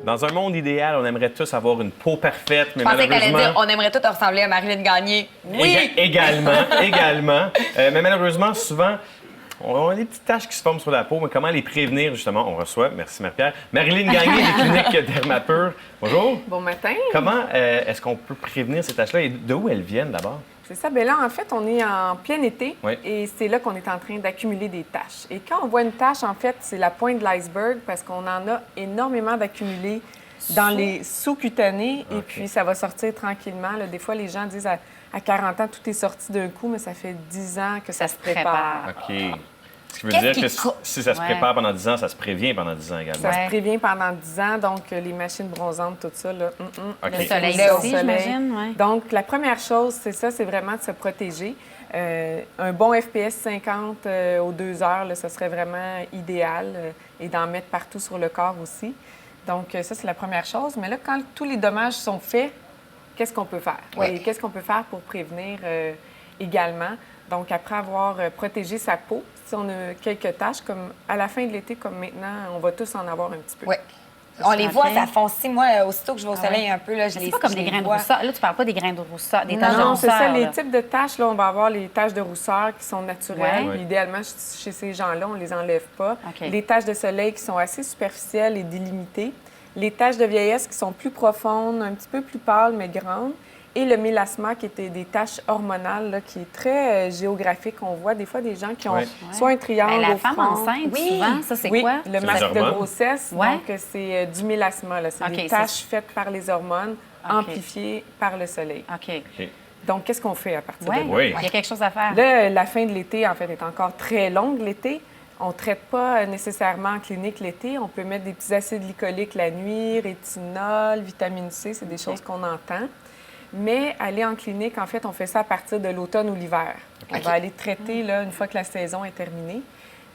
Dans un monde idéal, on aimerait tous avoir une peau parfaite, mais Je pensais qu'elle allait malheureusement... dire on aimerait tous ressembler à Marilyn Gagné. Oui! Également. Mais malheureusement, souvent, on a des petites taches qui se forment sur la peau, mais comment les prévenir, justement? On reçoit, merci Marie-Pierre, Marilyn Gagné des cliniques Dermapur. Bonjour. Bon matin. Comment est-ce qu'on peut prévenir ces taches-là et d'où elles viennent d'abord? C'est ça. Bien là, en fait, on est en plein été Oui. et c'est là qu'on est en train d'accumuler des taches. Et quand on voit une tache, en fait, c'est la pointe de l'iceberg parce qu'on en a énormément d'accumulés dans les sous-cutanés et puis ça va sortir tranquillement. Là, des fois, les gens disent à 40 ans, tout est sorti d'un coup, mais ça fait 10 ans que ça se prépare. OK. Ce qui veut dire que si ça se prépare pendant 10 ans, ça se prévient pendant 10 ans également. Ça se prévient pendant 10 ans, donc les machines bronzantes, tout ça, là, OK. Le soleil Là, au aussi, soleil. j'imagine. Ouais. Donc, la première chose, c'est ça, c'est vraiment de se protéger. Un bon FPS 50 aux 2 heures, là, ça serait vraiment idéal et d'en mettre partout sur le corps aussi. Donc, ça, c'est la première chose. Mais là, quand tous les dommages sont faits, qu'est-ce qu'on peut faire? Et qu'est-ce qu'on peut faire pour prévenir également? Donc, après avoir protégé sa peau, si on a quelques taches, comme à la fin de l'été, comme maintenant, on va tous en avoir un petit peu. Oui. On les voit, Ok. ça foncit. Moi, aussitôt que je vais au soleil un peu, là, je Mais les c'est pas comme je des les grains de vois. rousseur. Là, tu parles pas des grains de rousseur, des taches de Non, c'est rousseur. ça. Les là. types de taches, là, on va avoir les taches de rousseur qui sont naturelles. Ouais. Idéalement, chez ces gens-là, on les enlève pas. OK. Les taches de soleil qui sont assez superficielles et délimitées. Les taches de vieillesse qui sont plus profondes, un petit peu plus pâles, mais grandes. Et le mélasma, qui était des taches hormonales, là, qui est très géographique. On voit des fois des gens qui ont Ouais. soit un triangle Ben, la au femme front. enceinte, Oui. souvent, ça, c'est Oui, quoi? le les masque de hormones. grossesse. Ouais. Donc, c'est du mélasma. Là. C'est OK, des c'est- taches faites par les hormones, amplifiées par le soleil. OK. OK. Donc, qu'est-ce qu'on fait à partir Ouais. de là? Oui. Il y a quelque chose à faire. Là, la fin de l'été, en fait, est encore très longue l'été. On ne traite pas nécessairement en clinique l'été. On peut mettre des petits acides glycoliques la nuit, rétinol, vitamine C, c'est des choses qu'on entend. Mais aller en clinique, en fait, on fait ça à partir de l'automne ou l'hiver. On va aller traiter là, une fois que la saison est terminée.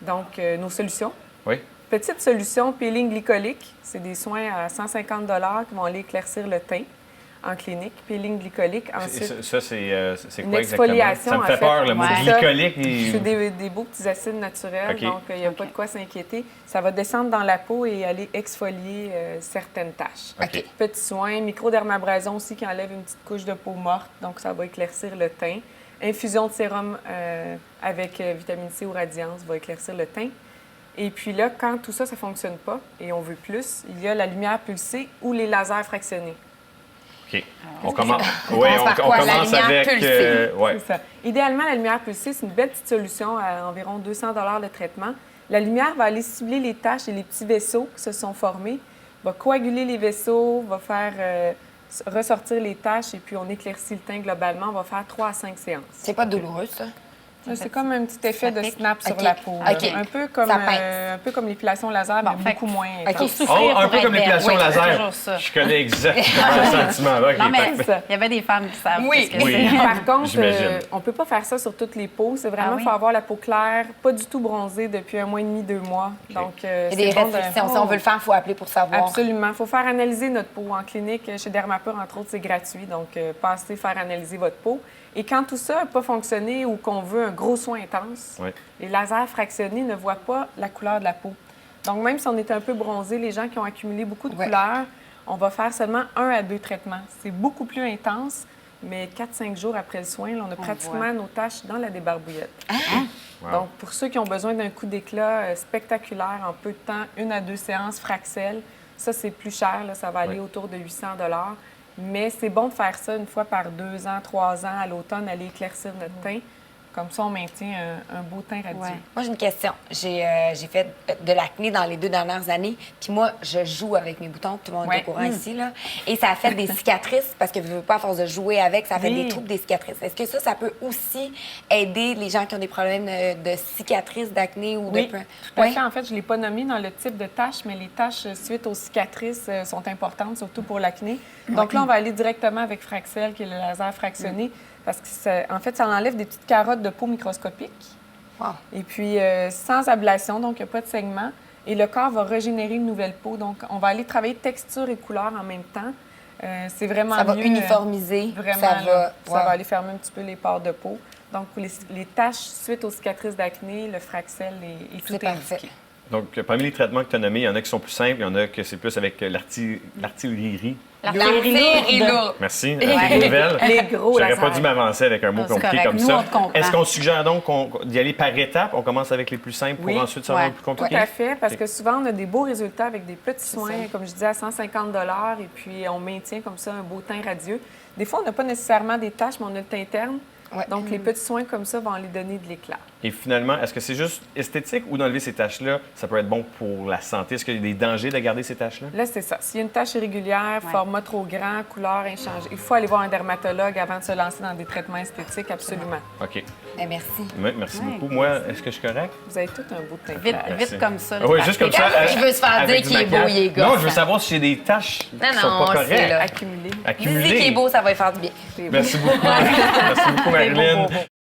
Donc, nos solutions. Oui. Petite solution, peeling glycolique. C'est des soins à 150 qui vont aller éclaircir le teint en clinique. Peeling glycolique. Ensuite, Ça, c'est une quoi exactement? exfoliation, Ça me en fait fait. peur, le mot C'est ça. glycolique. et- c'est des beaux petits acides naturels, OK. donc il n'y a pas de quoi s'inquiéter. Ça va descendre dans la peau et aller exfolier certaines taches. OK. Petit soin, microdermabrasion aussi qui enlève une petite couche de peau morte, donc ça va éclaircir le teint. Infusion de sérum avec vitamine C ou radiance va éclaircir le teint. Et puis là, quand tout ça, ça ne fonctionne pas et on veut plus, il y a la lumière pulsée ou les lasers fractionnés. OK. On commence, commence par quoi? La commence lumière avec... pulsée. ouais. C'est ça. Idéalement, la lumière pulsée, c'est une belle petite solution à environ 200 de traitement. La lumière va aller cibler les taches et les petits vaisseaux qui se sont formés, va coaguler les vaisseaux, va faire ressortir les taches et puis on éclaircit le teint globalement. On va faire 3 à 5 séances. C'est pas douloureux, ça? C'est comme un petit effet de pique. snap sur OK. la peau. là. OK. Un peu comme l'épilation laser, Bon, mais fait beaucoup que- moins OK. intense. Souffrir Oh, un pour peu être comme belle. l'épilation Oui, c'est laser. toujours ça. Je connais exactement ce sentiment-là. Non, mais parfait. il y avait des femmes qui savent Oui. ce que Oui. c'est. Par contre, J'imagine. on ne peut pas faire ça sur toutes les peaux. C'est vraiment, Ah oui? il faut avoir la peau claire, pas du tout bronzée depuis 1 mois et demi, 2 mois. Donc, Il y a c'est des bon de- restrictions. Si on veut le faire, il faut appeler pour savoir. Absolument. Il faut faire analyser notre peau. En clinique, chez Dermapur, entre autres, c'est gratuit. Donc, passez faire analyser votre peau. Et quand tout ça n'a pas fonctionné ou qu'on veut un gros soin intense, Oui. les lasers fractionnés ne voient pas la couleur de la peau. Donc, même si on est un peu bronzé, les gens qui ont accumulé beaucoup de Ouais. couleurs, on va faire seulement 1 à 2 traitements. C'est beaucoup plus intense, mais 4-5 jours après le soin, là, on a pratiquement voit. nos taches dans la débarbouillette. Wow. Donc, pour ceux qui ont besoin d'un coup d'éclat spectaculaire en peu de temps, 1 à 2 séances Fraxel, ça, c'est plus cher. Là, ça va aller Oui. autour de 800 $ Mais c'est bon de faire ça une fois par 2 ans, 3 ans, à l'automne, aller éclaircir notre teint. Comme ça, on maintient un beau teint radieux. Ouais. Moi, j'ai une question. J'ai fait de l'acné dans les 2 dernières années. Puis moi, je joue avec mes boutons. Tout le monde est Ouais. au courant ici. Là. Et ça a fait des cicatrices parce que je veux pas, à force de jouer avec, ça a fait Oui. des troubles, des cicatrices. Est-ce que ça peut aussi aider les gens qui ont des problèmes de cicatrices, d'acné ou Oui, de... tout à Ouais. fait. En fait, je ne l'ai pas nommé dans le type de tâches, mais les tâches suite aux cicatrices sont importantes, surtout pour l'acné. Donc là, on va aller directement avec Fraxel, qui est le laser fractionné, parce que, en fait, ça enlève des petites carottes de peau microscopiques. Wow. Et puis, sans ablation, donc il n'y a pas de saignement. Et le corps va régénérer une nouvelle peau. Donc, on va aller travailler texture et couleur en même temps. C'est vraiment Ça va mieux, uniformiser. Vraiment, Ça là, va... ça wow. va aller fermer un petit peu les pores de peau. Donc, pour les taches suite aux cicatrices d'acné, le Fraxel est tout C'est parfait. indiqué. Donc, parmi les traitements que tu as nommés, il y en a qui sont plus simples, il y en a que c'est plus avec l'artillerie. L'artillerie lourde. Merci. C'est nouvelle. Les gros J'aurais pas lasers. dû m'avancer avec un mot C'est compliqué correct. comme Nous, ça. on te comprend. Est-ce qu'on suggère donc d'y aller par étapes? On commence avec les plus simples pour Oui. ensuite se rendre Ouais. aux plus compliqués? Tout à fait, parce que souvent, on a des beaux résultats avec des petits soins, comme je disais, à 150 et puis on maintient comme ça un beau teint radieux. Des fois, on n'a pas nécessairement des taches, mais on a le teint terne. Ouais. Donc, les petits soins comme ça vont aller donner de l'éclat. Et finalement, est-ce que c'est juste esthétique ou d'enlever ces taches-là, ça peut être bon pour la santé? Est-ce qu'il y a des dangers de garder ces taches-là? Là, c'est ça. S'il y a une tache irrégulière, Ouais. format trop grand, couleur inchangée, il faut aller voir un dermatologue avant de se lancer dans des traitements esthétiques, absolument. OK. Merci. Oui, merci Ouais, beaucoup. Moi, est-ce que je suis correct? Vous avez tout un beau teint Vite, clair. Merci. vite comme ça. Oui, juste comme ça. Il veut se faire avec dire du qu'il est beau, maquillage. il est gosse, Non, je veux hein. savoir si j'ai des taches qui Non, sont non, pas on le sait, correctes. là. Accumulé. Accumulées. Dis qu'il est beau, ça va lui faire du bien. C'est beau. Merci beaucoup. Merci beaucoup, Des beaux Marilyn. bobos.